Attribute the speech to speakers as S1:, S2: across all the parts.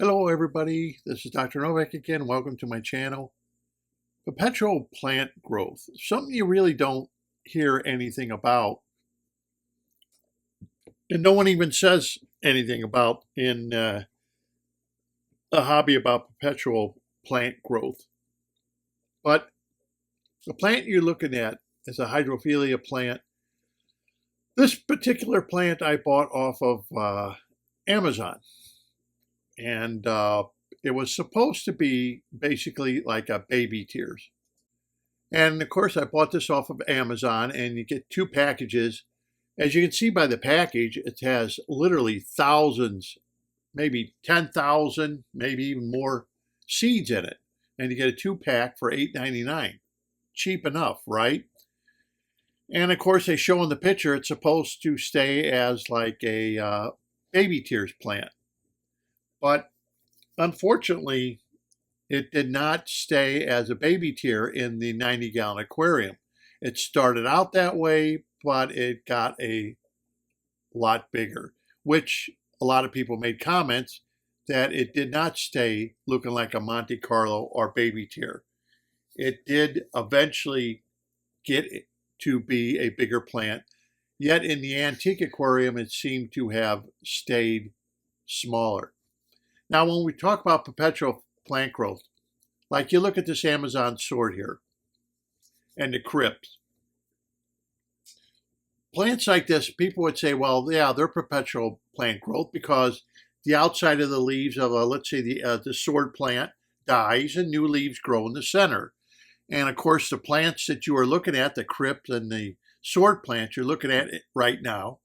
S1: Hello everybody, this is Dr. Novak again. Welcome to my channel. Perpetual plant growth, something you really don't hear anything about, and no one even says anything about in a hobby about perpetual plant growth. But the plant you're looking at is a hydrophilia plant. This particular plant I bought off of Amazon, and it was supposed to be basically like a baby tears. And of course, I bought this off of Amazon, and you get two packages. As you can see by the package, it has literally thousands, maybe 10,000, maybe even more seeds in it. And you get a two-pack for $8.99. Cheap enough, right? And of course, they show in the picture it's supposed to stay as like a baby tears plant. But unfortunately, it did not stay as a baby tier in the 90-gallon aquarium. It started out that way, but it got a lot bigger, which a lot of people made comments that it did not stay looking like a Monte Carlo or baby tier. It did eventually get to be a bigger plant, yet in the antique aquarium, it seemed to have stayed smaller. Now, when we talk about perpetual plant growth, like you look at this Amazon sword here and the crypts. Plants like this, people would say, well, yeah, they're perpetual plant growth because the outside of the leaves of, let's say, the sword plant dies and new leaves grow in the center. And of course, the plants that you are looking at, the crypt and the sword plant you're looking at right now,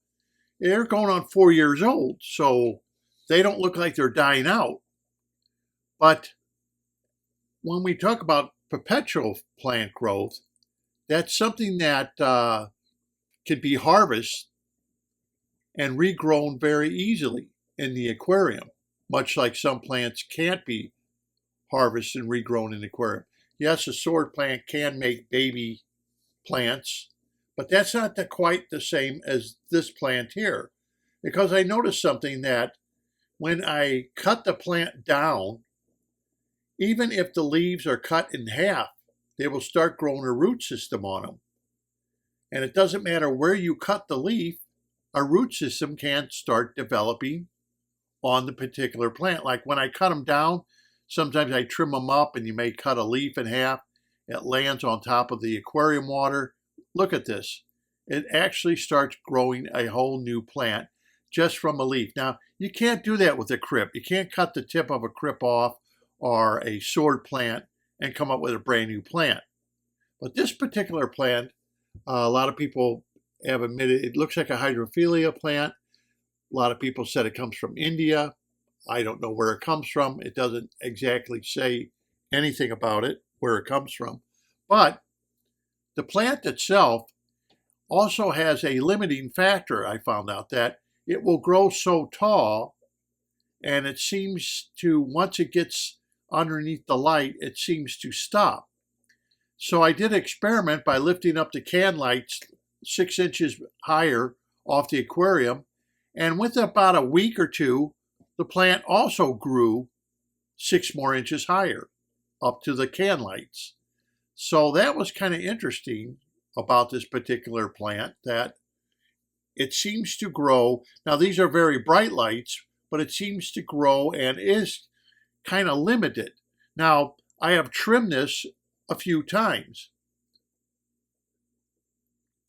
S1: they're going on 4 years old. So they don't look like they're dying out. But when we talk about perpetual plant growth, that's something that can be harvested and regrown very easily in the aquarium, much like some plants can't be harvested and regrown in the aquarium. Yes, a sword plant can make baby plants, but that's not quite the same as this plant here. Because I noticed something that when I cut the plant down, even if the leaves are cut in half, they will start growing a root system on them. And it doesn't matter where you cut the leaf, a root system can start developing on the particular plant. Like when I cut them down, sometimes I trim them up and you may cut a leaf in half. It lands on top of the aquarium water. Look at this. It actually starts growing a whole new plant just from a leaf. Now, you can't do that with a crypt. You can't cut the tip of a crypt off or a sword plant and come up with a brand new plant. But this particular plant, a lot of people have admitted it looks like a hydrophilia plant. A lot of people said it comes from India. I don't know where it comes from. It doesn't exactly say anything about it, where it comes from. But the plant itself also has a limiting factor, I found out, that it will grow so tall, and it seems to, once it gets underneath the light, it seems to stop. So I did an experiment by lifting up the can lights 6 inches higher off the aquarium, and within about a week or two, the plant also grew 6 more inches higher up to the can lights. So that was kind of interesting about this particular plant, that it seems to grow. Now, these are very bright lights, but it seems to grow and is kind of limited. Now, I have trimmed this a few times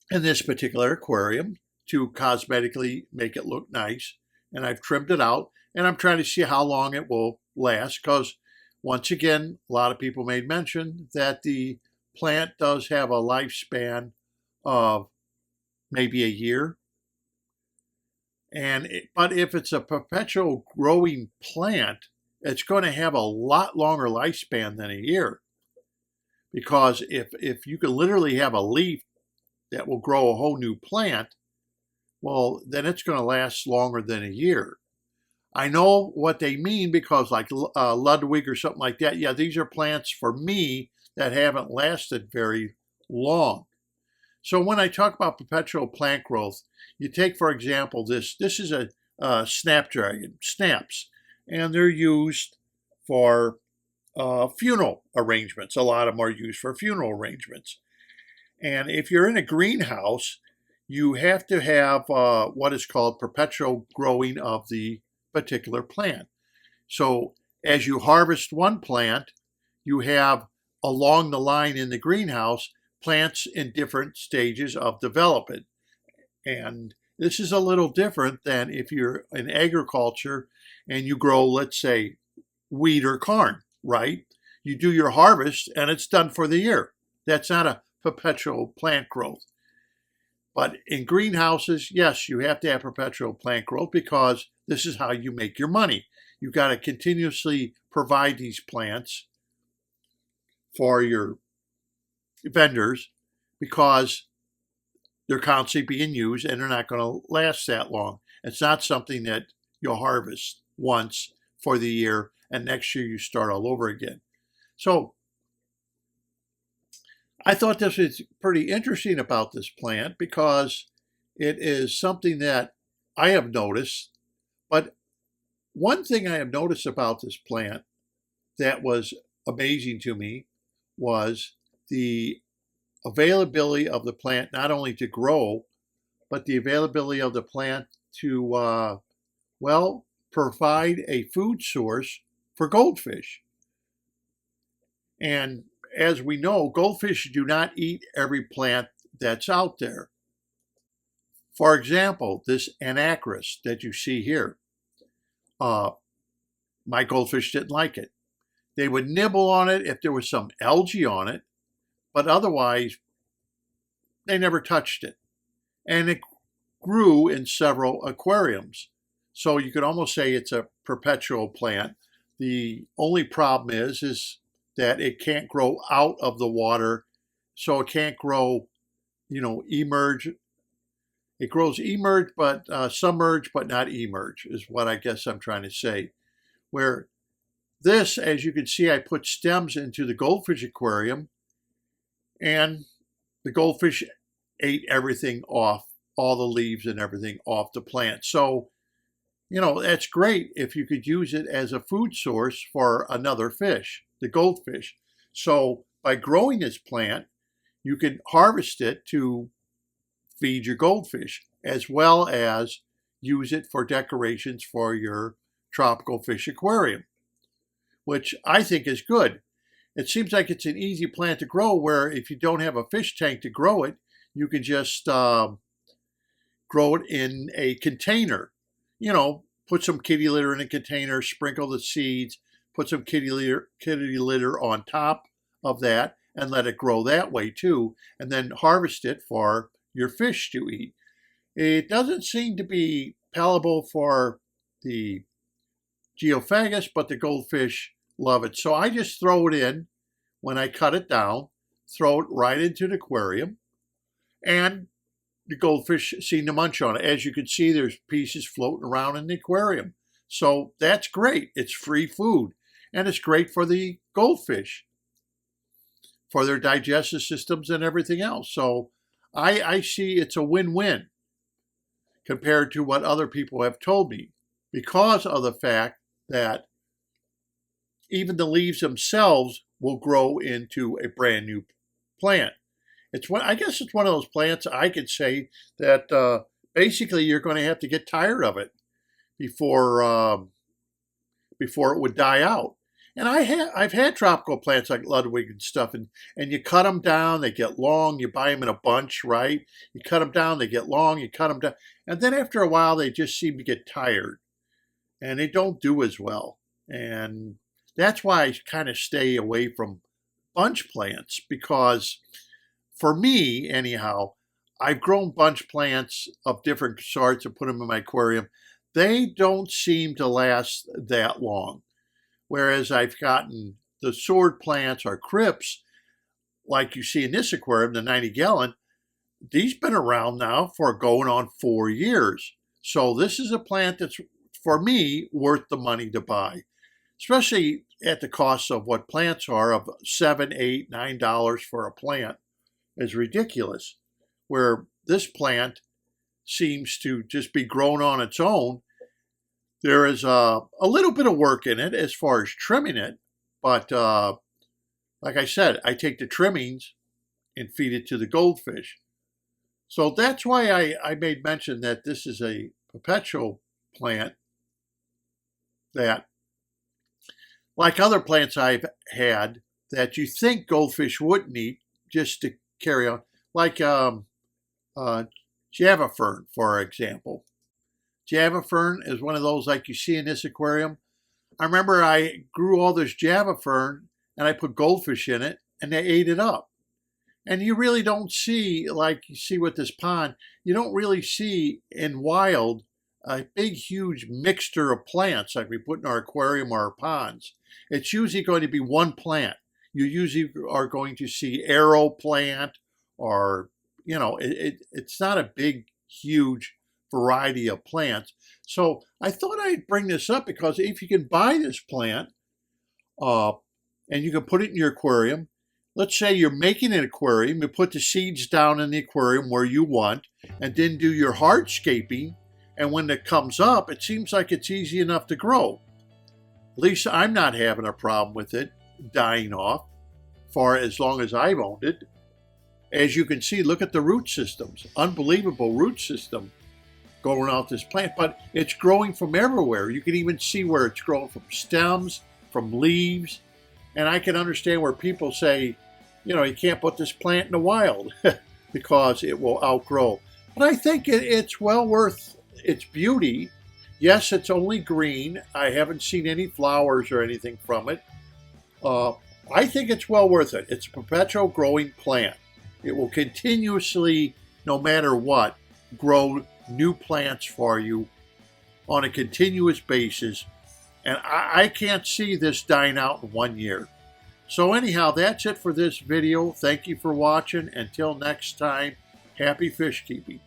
S1: in this particular aquarium to cosmetically make it look nice, and I've trimmed it out, and I'm trying to see how long it will last, because once again, a lot of people made mention that the plant does have a lifespan of maybe a year. But if it's a perpetual growing plant, it's going to have a lot longer lifespan than a year. Because if you can literally have a leaf that will grow a whole new plant, well, then it's going to last longer than a year. I know what they mean, because like Ludwig or something like that, yeah, these are plants for me that haven't lasted very long. So when I talk about perpetual plant growth, you take, for example, this is a snapdragon, snaps. and they're used for funeral arrangements. A lot of them are used for funeral arrangements. And if you're in a greenhouse, you have to have what is called perpetual growing of the particular plant. So as you harvest one plant, you have along the line in the greenhouse plants in different stages of development. And this is a little different than if you're in agriculture and you grow, let's say, wheat or corn, right? You do your harvest and it's done for the year. That's not a perpetual plant growth. But in greenhouses, yes, you have to have perpetual plant growth because this is how you make your money. You've got to continuously provide these plants for your vendors because they're constantly being used and they're not going to last that long. It's not something that you'll harvest once for the year and next year you start all over again. So I thought this was pretty interesting about this plant because it is something that I have noticed. But one thing I have noticed about this plant that was amazing to me was the availability of the plant not only to grow, but the availability of the plant to, provide a food source for goldfish. And as we know, goldfish do not eat every plant that's out there. For example, this anacris that you see here, my goldfish didn't like it. They would nibble on it if there was some algae on it, but otherwise, they never touched it. And it grew in several aquariums. So you could almost say it's a perpetual plant. The only problem is that it can't grow out of the water. So it can't grow, emerge. It grows emerge, but submerge, but not emerge is what I guess I'm trying to say. Where this, as you can see, I put stems into the goldfish aquarium and the goldfish ate everything off, all the leaves and everything off the plant. So, that's great if you could use it as a food source for another fish, the goldfish. So by growing this plant, you can harvest it to feed your goldfish, as well as use it for decorations for your tropical fish aquarium, which I think is good. It seems like it's an easy plant to grow where if you don't have a fish tank to grow it, you can just grow it in a container. Put some kitty litter in a container, sprinkle the seeds, put some kitty litter on top of that and let it grow that way too, and then harvest it for your fish to eat. It doesn't seem to be palatable for the geophagus, but the goldfish love it. So I just throw it in when I cut it down, throw it right into the aquarium, and the goldfish seem to munch on it. As you can see, there's pieces floating around in the aquarium. So that's great. It's free food. And it's great for the goldfish, for their digestive systems and everything else. So I see it's a win-win compared to what other people have told me because of the fact that even the leaves themselves will grow into a brand new plant. I guess it's one of those plants I could say that basically you're going to have to get tired of it before it would die out. And I've had tropical plants like Ludwig and stuff, and you cut them down, they get long, you buy them in a bunch, right? You cut them down, they get long, you cut them down, and then after a while they just seem to get tired, and they don't do as well. And that's why I kind of stay away from bunch plants because for me, anyhow, I've grown bunch plants of different sorts and put them in my aquarium. They don't seem to last that long. Whereas I've gotten the sword plants or crypts, like you see in this aquarium, the 90-gallon, these been around now for going on 4 years. So this is a plant that's, for me, worth the money to buy, especially at the cost of what plants are of $7, $8, $9 for a plant is ridiculous. Where this plant seems to just be grown on its own. There is a little bit of work in it as far as trimming it, but like I said, I take the trimmings and feed it to the goldfish. So that's why I made mention that this is a perpetual plant that, like other plants I've had, that you think goldfish wouldn't eat just to carry on, like Java fern, for example. Java fern is one of those like you see in this aquarium. I remember I grew all this Java fern and I put goldfish in it and they ate it up. And you really don't see, like you see with this pond, you don't really see in wild a big, huge mixture of plants like we put in our aquarium or our ponds. It's usually going to be one plant. You usually are going to see arrow plant or, you know, it's not a big, huge variety of plants. So I thought I'd bring this up because if you can buy this plant and you can put it in your aquarium, let's say you're making an aquarium, you put the seeds down in the aquarium where you want, and then do your hardscaping, and when it comes up, it seems like it's easy enough to grow. At least I'm not having a problem with it dying off for as long as I've owned it. As you can see, look at the root systems. Unbelievable root system going out this plant, but it's growing from everywhere. You can even see where it's growing from stems, from leaves, and I can understand where people say, you know, you can't put this plant in the wild because it will outgrow. But I think it's well worth its beauty. Yes, it's only green. I haven't seen any flowers or anything from it. I think it's well worth it. It's a perpetual growing plant. It will continuously, no matter what, grow new plants for you on a continuous basis. And I can't see this dying out in 1 year. So anyhow, that's it for this video. Thank you for watching. Until next time, happy fish keeping.